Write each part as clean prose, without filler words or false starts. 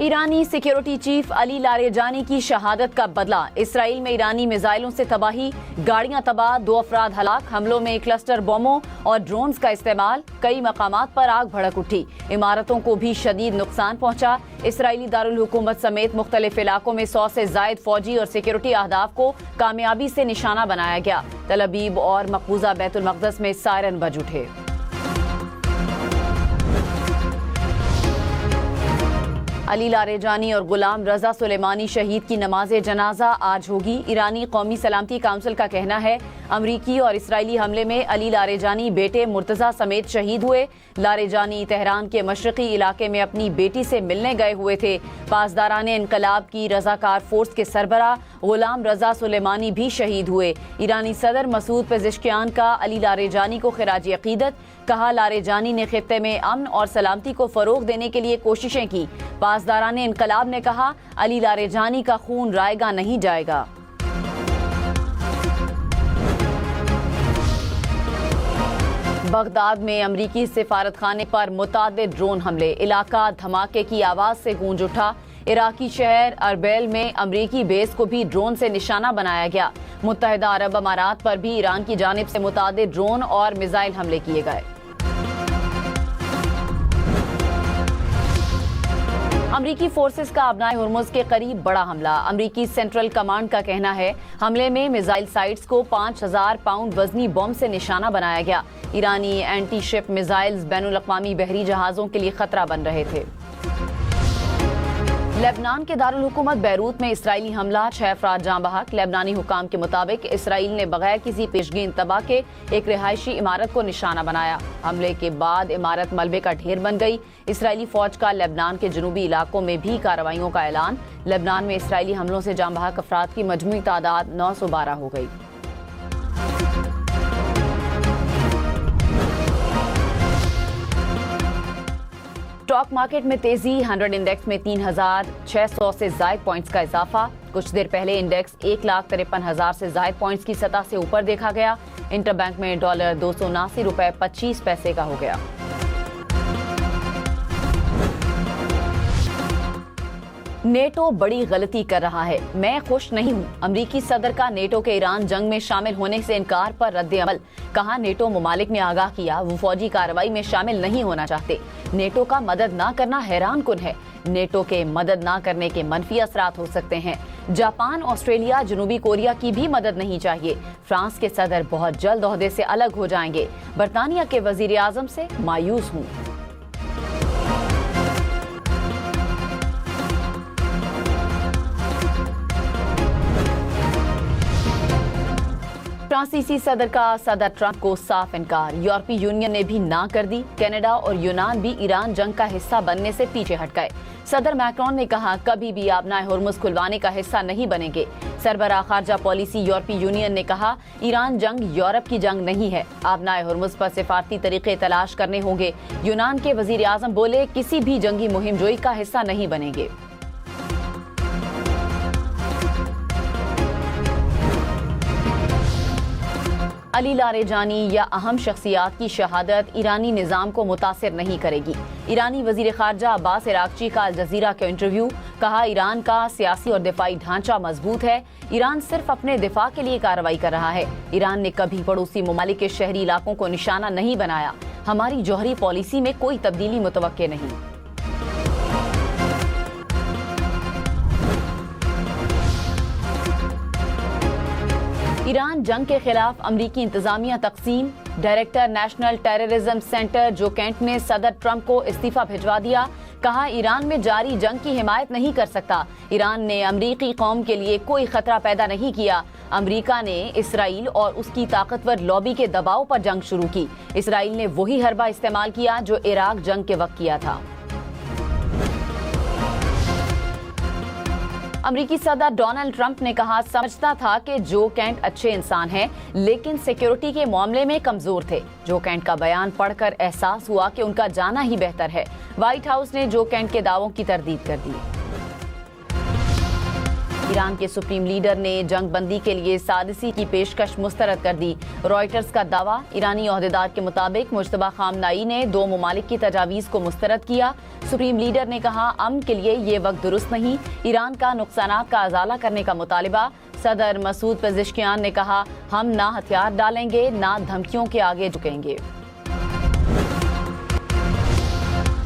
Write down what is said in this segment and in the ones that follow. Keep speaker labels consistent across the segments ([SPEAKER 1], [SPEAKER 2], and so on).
[SPEAKER 1] ایرانی security chief علی Larijani کی شہادت کا بدلہ، اسرائیل میں ایرانی میزائلوں سے تباہی، گاڑیاں تباہ، 2 افراد ہلاک، حملوں میں کلسٹر بموں اور ڈرونز کا استعمال، کئی مقامات پر آگ بھڑک اٹھی، عمارتوں کو بھی شدید نقصان پہنچا۔ اسرائیلی دارالحکومت سمیت مختلف علاقوں میں 100 سے زائد فوجی اور سیکیورٹی اہداف کو کامیابی سے نشانہ بنایا گیا۔ تل ابیب اور مقبوضہ بیت المقدس میں سائرن بج اٹھے۔ علی لاریجانی اور غلام رضا سلیمانی شہید کی نماز جنازہ آج ہوگی۔ ایرانی قومی سلامتی کونسل کا کہنا ہے امریکی اور اسرائیلی حملے میں علی لاریجانی بیٹے مرتضیٰ سمیت شہید ہوئے۔ لاریجانی تہران کے مشرقی علاقے میں اپنی بیٹی سے ملنے گئے ہوئے تھے۔ پاسداران انقلاب کی رضاکار فورس کے سربراہ غلام رضا سلیمانی بھی شہید ہوئے۔ ایرانی صدر مسعود پزشکیان کا علی لاریجانی کو خراج عقیدت، کہا لاریجانی نے خطے میں امن اور سلامتی کو فروغ دینے کے لیے کوششیں کی۔ پاسداران انقلاب نے کہا علی لاریجانی کا خون رائے گا نہیں جائے گا۔ بغداد میں امریکی سفارت خانے پر متعدد ڈرون حملے، علاقہ دھماکے کی آواز سے گونج اٹھا۔ عراقی شہر اربیل میں امریکی بیس کو بھی ڈرون سے نشانہ بنایا گیا۔ متحدہ عرب امارات پر بھی ایران کی جانب سے متعدد ڈرون اور میزائل حملے کیے گئے۔ امریکی فورسز کا ابنائے ہرمز کے قریب بڑا حملہ، امریکی سینٹرل کمانڈ کا کہنا ہے حملے میں میزائل سائٹس کو 5000 پاؤنڈ وزنی بم سے نشانہ بنایا گیا۔ ایرانی اینٹی شپ میزائلز بین الاقوامی بحری جہازوں کے لیے خطرہ بن رہے تھے۔ لبنان کے دارالحکومت بیروت میں اسرائیلی حملہ، 6 افراد جاں بحق۔ لبنانی حکام کے مطابق اسرائیل نے بغیر کسی پیشگی انتباہ کے ایک رہائشی عمارت کو نشانہ بنایا۔ حملے کے بعد عمارت ملبے کا ڈھیر بن گئی۔ اسرائیلی فوج کا لبنان کے جنوبی علاقوں میں بھی کارروائیوں کا اعلان۔ لبنان میں اسرائیلی حملوں سے جاں بحق افراد کی مجموعی تعداد 912 ہو گئی۔ اسٹاک مارکیٹ میں تیزی، 100 انڈیکس میں 3600 سے زائد پوائنٹس کا اضافہ۔ کچھ دیر پہلے انڈیکس 1,53,000 سے زائد پوائنٹس کی سطح سے اوپر دیکھا گیا۔ انٹر بینک میں ڈالر 279.25 روپے کا ہو گیا۔ نیٹو بڑی غلطی کر رہا ہے، میں خوش نہیں ہوں۔ امریکی صدر کا نیٹو کے ایران جنگ میں شامل ہونے سے انکار پر رد عمل، کہا نیٹو ممالک نے آگاہ کیا وہ فوجی کارروائی میں شامل نہیں ہونا چاہتے۔ نیٹو کا مدد نہ کرنا حیران کن ہے۔ نیٹو کے مدد نہ کرنے کے منفی اثرات ہو سکتے ہیں۔ جاپان، آسٹریلیا، جنوبی کوریا کی بھی مدد نہیں چاہیے۔ فرانس کے صدر بہت جلد عہدے سے الگ ہو جائیں گے۔ برطانیہ کے وزیر اعظم سے مایوس ہوں۔ فرانسیسی صدر کا صدر ٹرمپ کو صاف انکار، یورپی یونین نے بھی نہ کر دی۔ کینیڈا اور یونان بھی ایران جنگ کا حصہ بننے سے پیچھے ہٹ گئے۔ صدر میکرون نے کہا کبھی بھی آبنائے ہرمز کھلوانے کا حصہ نہیں بنیں گے۔ سربراہ خارجہ پالیسی یورپی یونین نے کہا ایران جنگ یورپ کی جنگ نہیں ہے، آبنائے ہرمز پر سفارتی طریقے تلاش کرنے ہوں گے۔ یونان کے وزیر اعظم بولے کسی بھی جنگی مہم جوئی کا حصہ نہیں بنیں گے۔ علی لاریجانی یا اہم شخصیات کی شہادت ایرانی نظام کو متاثر نہیں کرے گی۔ ایرانی وزیر خارجہ عباس عراقچی کا الجزیرہ کا انٹرویو، کہا ایران کا سیاسی اور دفاعی ڈھانچہ مضبوط ہے، ایران صرف اپنے دفاع کے لیے کارروائی کر رہا ہے۔ ایران نے کبھی پڑوسی ممالک کے شہری علاقوں کو نشانہ نہیں بنایا، ہماری جوہری پالیسی میں کوئی تبدیلی متوقع نہیں۔ ایران جنگ کے خلاف امریکی انتظامیہ تقسیم، ڈائریکٹر نیشنل ٹیررزم سینٹر جو کینٹ نے صدر ٹرمپ کو استعفیٰ بھجوا دیا، کہا ایران میں جاری جنگ کی حمایت نہیں کر سکتا۔ ایران نے امریکی قوم کے لیے کوئی خطرہ پیدا نہیں کیا۔ امریکہ نے اسرائیل اور اس کی طاقتور لابی کے دباؤ پر جنگ شروع کی۔ اسرائیل نے وہی حربہ استعمال کیا جو عراق جنگ کے وقت کیا تھا۔ امریکی صدر ڈونلڈ ٹرمپ نے کہا سمجھتا تھا کہ جو کینٹ اچھے انسان ہیں لیکن سیکیورٹی کے معاملے میں کمزور تھے۔ جو کینٹ کا بیان پڑھ کر احساس ہوا کہ ان کا جانا ہی بہتر ہے۔ وائٹ ہاؤس نے جو کینٹ کے دعووں کی تردید کر دی۔ ایران کے سپریم لیڈر نے جنگ بندی کے لیے سادسی کی پیشکش مسترد کر دی۔ رائٹرز کا دعویٰ، ایرانی عہدیدار کے مطابق مجتبی خامنائی نے دو ممالک کی تجاویز کو مسترد کیا۔ سپریم لیڈر نے کہا، امن کے لیے یہ وقت درست نہیں، ایران کا نقصانات کا ازالہ کرنے کا مطالبہ۔ صدر مسعود پزشکیان نے کہا، ہم نہ ہتھیار ڈالیں گے نہ دھمکیوں کے آگے جھکیں گے۔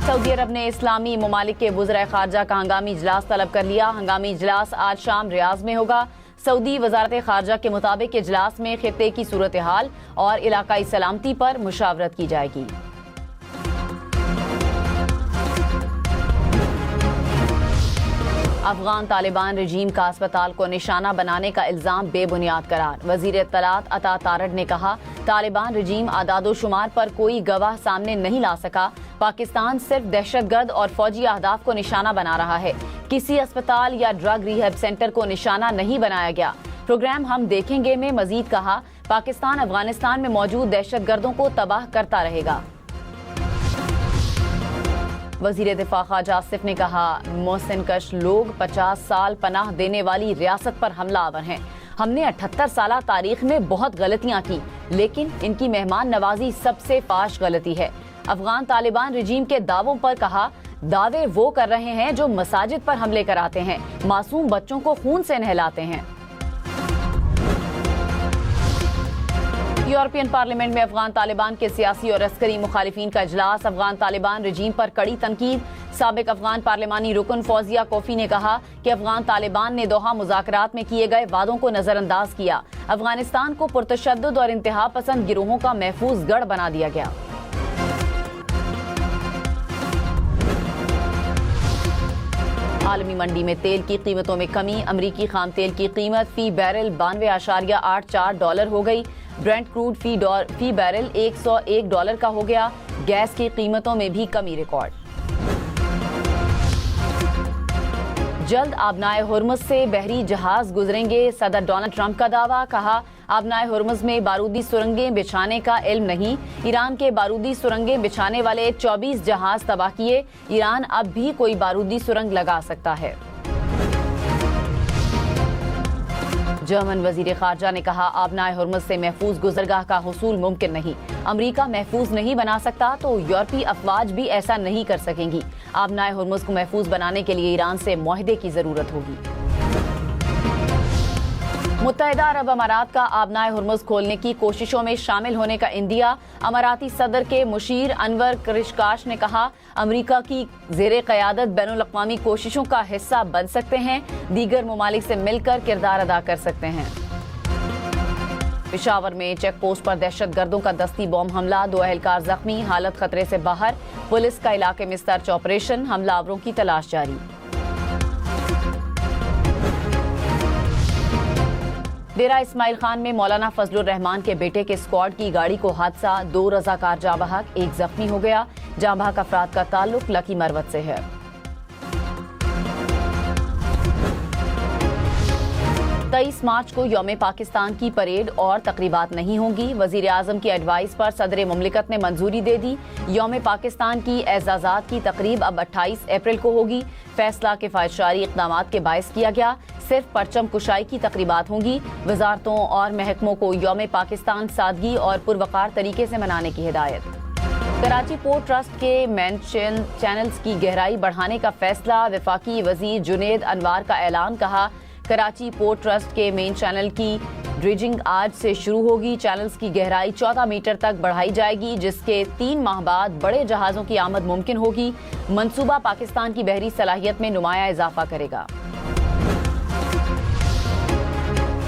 [SPEAKER 1] سعودی عرب نے اسلامی ممالک کے وزرائے خارجہ کا ہنگامی اجلاس طلب کر لیا۔ ہنگامی اجلاس آج شام ریاض میں ہوگا۔ سعودی وزارت خارجہ کے مطابق اجلاس میں خطے کی صورتحال اور علاقائی سلامتی پر مشاورت کی جائے گی۔ افغان طالبان رجیم کا اسپتال کو نشانہ بنانے کا الزام بے بنیاد قرار۔ وزیر اطلاعات عطا تارڑ نے کہا، طالبان رجیم اعداد و شمار پر کوئی گواہ سامنے نہیں لا سکا۔ پاکستان صرف دہشت گرد اور فوجی اہداف کو نشانہ بنا رہا ہے، کسی اسپتال یا ڈرگ ریہیب سینٹر کو نشانہ نہیں بنایا گیا۔ پروگرام ہم دیکھیں گے میں مزید کہا، پاکستان افغانستان میں موجود دہشت گردوں کو تباہ کرتا رہے گا۔ وزیر دفاع خواجہ آصف نے کہا، محسن کش لوگ 50 سال پناہ دینے والی ریاست پر حملہ آور ہیں۔ ہم نے 78 سالہ تاریخ میں بہت غلطیاں کی، لیکن ان کی مہمان نوازی سب سے فاحش غلطی ہے۔ افغان طالبان رجیم کے دعووں پر کہا، دعوے وہ کر رہے ہیں جو مساجد پر حملے کراتے ہیں، معصوم بچوں کو خون سے نہلاتے ہیں۔ یورپین پارلیمنٹ میں افغان طالبان کے سیاسی اور عسکری مخالفین کا اجلاس۔ افغان طالبان رجیم پر کڑی تنقید۔ سابق افغان پارلیمانی رکن فوزیہ کوفی نے کہا کہ افغان طالبان نے دوحہ مذاکرات میں کیے گئے وعدوں کو نظر انداز کیا۔ افغانستان کو پرتشدد اور انتہا پسند گروہوں کا محفوظ گڑھ بنا دیا گیا۔ عالمی منڈی میں تیل کی قیمتوں میں کمی۔ امریکی خام تیل کی قیمت فی بیرل 92.84 ہو گئی۔ برینٹ کروڈ فی بیرل $101 کا ہو گیا۔ گیس کی قیمتوں میں بھی کمی ریکارڈ۔ جلد آبنائے ہرمز سے بحری جہاز گزریں گے، صدر ڈونلڈ ٹرمپ کا دعویٰ۔ کہا، آبنائے ہرمز میں بارودی سرنگیں بچھانے کا علم نہیں۔ ایران کے بارودی سرنگیں بچھانے والے 24 جہاز تباہ کیے۔ ایران اب بھی کوئی بارودی سرنگ لگا سکتا ہے۔ جرمن وزیر خارجہ نے کہا، آبنائے ہرمز سے محفوظ گزرگاہ کا حصول ممکن نہیں۔ امریکہ محفوظ نہیں بنا سکتا تو یورپی افواج بھی ایسا نہیں کر سکیں گی۔ آبنائے ہرمز کو محفوظ بنانے کے لیے ایران سے معاہدے کی ضرورت ہوگی۔ متحدہ عرب امارات کا آبنائے ہرمز کھولنے کی کوششوں میں شامل ہونے کا اندیہ۔ اماراتی صدر کے مشیر انور کرشکاش نے کہا، امریکہ کی زیر قیادت بین الاقوامی کوششوں کا حصہ بن سکتے ہیں، دیگر ممالک سے مل کر کردار ادا کر سکتے ہیں۔ پشاور میں چیک پوسٹ پر دہشت گردوں کا دستی بم حملہ، 2 اہلکار زخمی، حالت خطرے سے باہر۔ پولیس کا علاقے میں سرچ آپریشن، حملہ آوروں کی تلاش جاری۔ ڈیرہ اسماعیل خان میں مولانا فضل الرحمان کے بیٹے کے اسکواڈ کی گاڑی کو حادثہ، 2 رضاکار جاں بحق، 1 زخمی ہو گیا۔ جاں بحق افراد کا تعلق لکی مروت سے ہے۔ 23 مارچ کو یوم پاکستان کی پریڈ اور تقریبات نہیں ہوں گی۔ وزیر اعظم کی ایڈوائز پر صدر مملکت نے منظوری دے دی۔ یوم پاکستان کی اعزازات کی تقریب اب 28 اپریل کو ہوگی۔ فیصلہ کفایت شعاری اقدامات کے باعث کیا گیا، صرف پرچم کشائی کی تقریبات ہوں گی۔ وزارتوں اور محکموں کو یوم پاکستان سادگی اور پروقار طریقے سے منانے کی ہدایت۔ کراچی پورٹ ٹرسٹ کے مین چینلز کی گہرائی بڑھانے کا فیصلہ، وفاقی وزیر جنید انوار کا اعلان۔ کہا، کراچی پورٹ ٹرسٹ کے مین چینل کی ڈریجنگ آج سے شروع ہوگی۔ چینلز کی گہرائی 14 میٹر تک بڑھائی جائے گی، جس کے 3 ماہ بعد بڑے جہازوں کی آمد ممکن ہوگی۔ منصوبہ پاکستان کی بحری صلاحیت میں نمایاں اضافہ کرے گا۔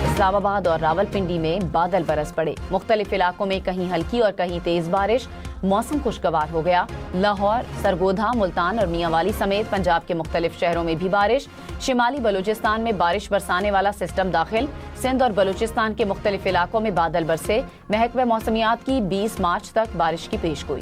[SPEAKER 1] اسلام آباد اور راولپنڈی میں بادل برس پڑے، مختلف علاقوں میں کہیں ہلکی اور کہیں تیز بارش۔ موسم خوشگوار ہو گیا۔ لاہور، سرگودھا، ملتان اور میاں والی سمیت پنجاب کے مختلف شہروں میں بھی بارش۔ شمالی بلوچستان میں بارش برسانے والا سسٹم داخل۔ سندھ اور بلوچستان کے مختلف علاقوں میں بادل برسے۔ محکمہ موسمیات کی 20 مارچ تک بارش کی پیش گوئی۔